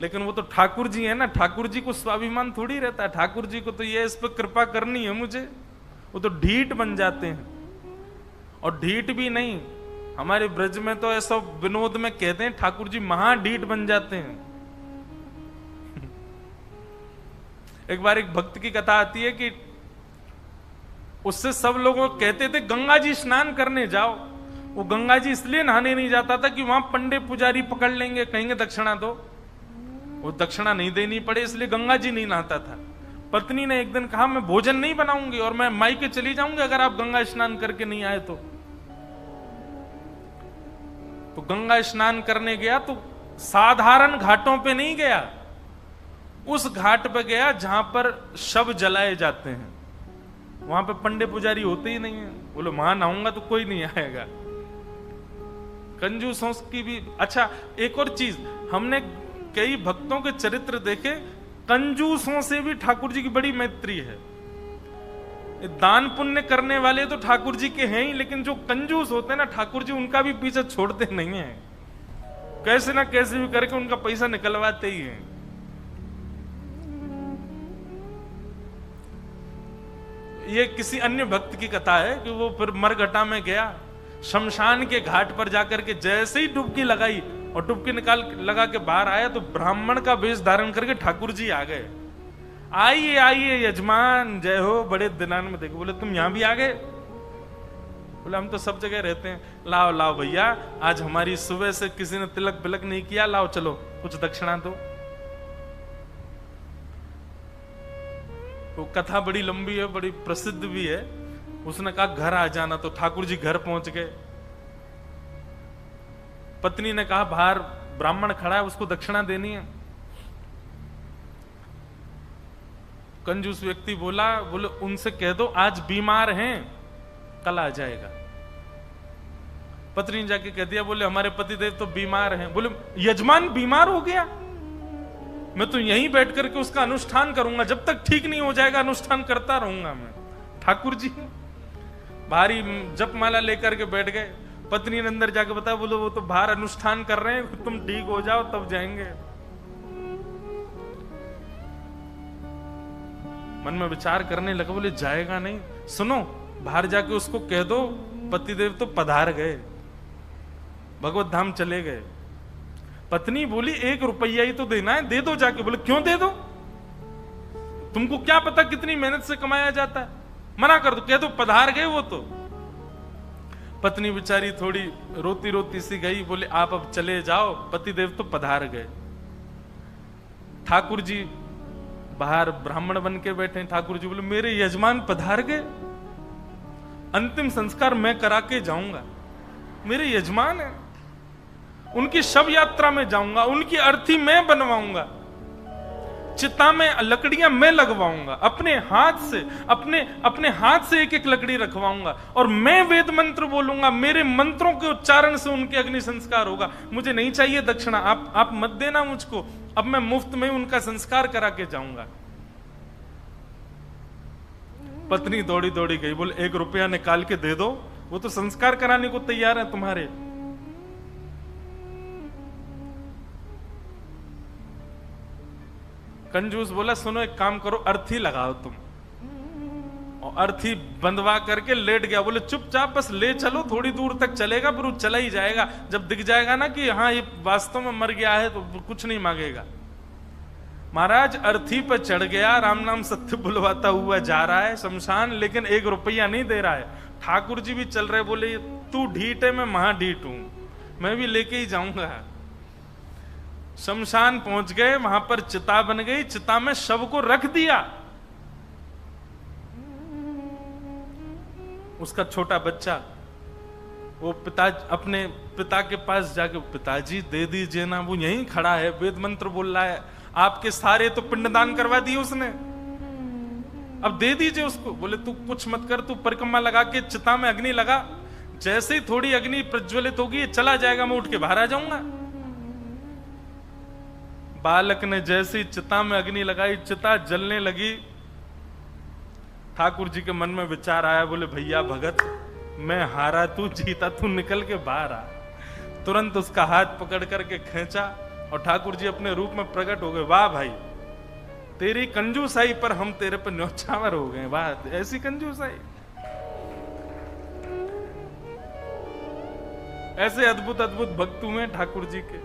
लेकिन वो तो ठाकुर जी है ना, ठाकुर जी को स्वाभिमान थोड़ी रहता है, ठाकुर जी को तो ये इस पर कृपा करनी है मुझे, वो तो ढीठ बन जाते हैं। और ढीठ भी नहीं, हमारे ब्रज में तो ऐसा विनोद में कहते हैं ठाकुर जी महा ढीठ बन जाते हैं। एक बार एक भक्त की कथा आती है कि उससे सब लोग कहते थे गंगा जी स्नान करने जाओ। वो गंगा जी इसलिए नहाने नहीं जाता था कि वहां पंडे पुजारी पकड़ लेंगे, कहेंगे दक्षिणा दो, वो दक्षिणा नहीं देनी पड़े, इसलिए गंगा जी नहीं नहाता था। पत्नी ने एक दिन कहा मैं भोजन नहीं बनाऊंगी और मैं मायके चली जाऊंगी अगर आप गंगा स्नान करके नहीं आए तो गंगा स्नान करने गया तो साधारण घाटों पे नहीं गया, उस घाट पे गया जहां पर शव जलाए जाते हैं। वहां पे पंडे पुजारी होते ही नहीं है। बोले वहां नहाऊंगा तो कोई नहीं आएगा। कंजूसों की भी। अच्छा, एक और चीज, हमने कई भक्तों के चरित्र देखे, कंजूसों से भी ठाकुर जी की बड़ी मैत्री है। दान पुण्य करने वाले तो ठाकुर जी के हैं ही, लेकिन जो कंजूस होते हैं ना, ठाकुर जी उनका भी पीछे छोड़ते नहीं है, कैसे ना कैसे भी करके उनका पैसा निकलवाते ही हैं। ये किसी अन्य भक्त की कथा है कि वो फिर मरघटा में गया, शमशान के घाट पर जाकर के जैसे ही डुबकी लगाई और डुबकी लगा के बाहर आया तो ब्राह्मण का वेश धारण करके ठाकुर जी आ गए। आइए आइए यजमान, जय हो, बड़े दिनान में देखो। बोले तुम यहां भी आ गए? बोले हम तो सब जगह रहते हैं। लाओ लाओ भैया, आज हमारी सुबह से किसी ने तिलक बिलक नहीं किया, लाओ चलो कुछ दक्षिणा दो। वो कथा बड़ी लंबी है, बड़ी प्रसिद्ध भी है। उसने कहा घर आ जाना, तो ठाकुर जी घर पहुंच गए। पत्नी ने कहा बाहर ब्राह्मण खड़ा है, उसको दक्षिणा देनी है। कंजूस व्यक्ति बोले उनसे कह दो आज बीमार हैं, कल आ जाएगा। पत्नी ने जाके कह दिया, बोले हमारे पतिदेव तो बीमार हैं। बोले यजमान बीमार हो गया, मैं तो यहीं बैठ करके उसका अनुष्ठान करूंगा, जब तक ठीक नहीं हो जाएगा अनुष्ठान करता रहूंगा मैं। ठाकुर जी भारी जपमाला लेकर के बैठ गए। पत्नी ने अंदर जाके बताया, बोलो वो तो बाहर अनुष्ठान कर रहे हैं, तुम ठीक हो जाओ तब जाएंगे। मन में विचार करने लगा, बोले जाएगा नहीं। सुनो, बाहर जाके उसको कह दो पतिदेव तो पधार गए, भगवत धाम चले गए। पत्नी बोली 1 रुपया ही तो देना है, दे दो जाके। बोले क्यों दे दो, तुमको क्या पता कितनी मेहनत से कमाया जाता है, मना कर दो, कह दो पधार गए वो तो। पत्नी बेचारी थोड़ी रोती रोती सी गई, बोले आप अब चले जाओ, पतिदेव तो पधार गए। ठाकुर जी बाहर ब्राह्मण बन के बैठे। ठाकुर जी बोले मेरे यजमान पधार गए, अंतिम संस्कार मैं करा के जाऊंगा, मेरे यजमान है, उनकी शव यात्रा में जाऊंगा, उनकी अर्थी मैं बनवाऊंगा, चिता में लकड़ियां मैं लगवाऊंगा, अपने हाथ से एक एक लकड़ी रखवाऊंगा, और मैं वेद मंत्र बोलूंगा, मेरे मंत्रों के उच्चारण से उनके अग्नि संस्कार होगा। मुझे नहीं चाहिए दक्षिणा, आप मत देना मुझको, अब मैं मुफ्त में उनका संस्कार करा के जाऊंगा। पत्नी दौड़ी दौड़ी गई, बोले 1 रुपया निकाल के दे दो, वो तो संस्कार कराने को तैयार है तुम्हारे। कंजूस बोला सुनो एक काम करो, अर्थी लगाओ तुम, और अर्थी बंधवा करके लेट गया। बोले चुपचाप बस ले चलो, थोड़ी दूर तक चलेगा, फिर वो चला ही जाएगा, जब दिख जाएगा ना कि हाँ ये वास्तव में मर गया है तो कुछ नहीं मांगेगा। महाराज अर्थी पर चढ़ गया, राम नाम सत्य बुलवाता हुआ जा रहा है शमशान, लेकिन 1 रुपया नहीं दे रहा है। ठाकुर जी भी चल रहे, बोले तू ढीठ है, मैं महा ढीठ हूं, मैं भी लेके ही जाऊंगा। शमशान पहुंच गए, वहां पर चिता बन गई, चिता में शव को रख दिया। उसका छोटा बच्चा वो अपने पिता के पास जाके, पिताजी दे दीजिए ना, वो यहीं खड़ा है, वेद मंत्र बोल रहा है, आपके सारे तो पिंडदान करवा दिए उसने, अब दे दीजिए उसको। बोले तू कुछ मत कर, तू परिक्रमा लगा के चिता में अग्नि लगा, जैसे ही थोड़ी अग्नि प्रज्वलित होगी चला जाएगा, मैं उठ के बाहर आ जाऊंगा। बालक ने जैसे ही चिता में अग्नि लगाई, चिता जलने लगी। ठाकुर जी के मन में विचार आया, बोले भैया भगत, मैं हारा तू जीता, तू निकल के बाहर आ। तुरंत उसका हाथ पकड़ करके खींचा और ठाकुर जी अपने रूप में प्रकट हो गए। वाह भाई, तेरी कंजूसाई पर हम तेरे पर न्यौछावर हो गए। वाह, ऐसी कंजूसाई, ऐसे अद्भुत अद्भुत भक्त हुए ठाकुर जी के।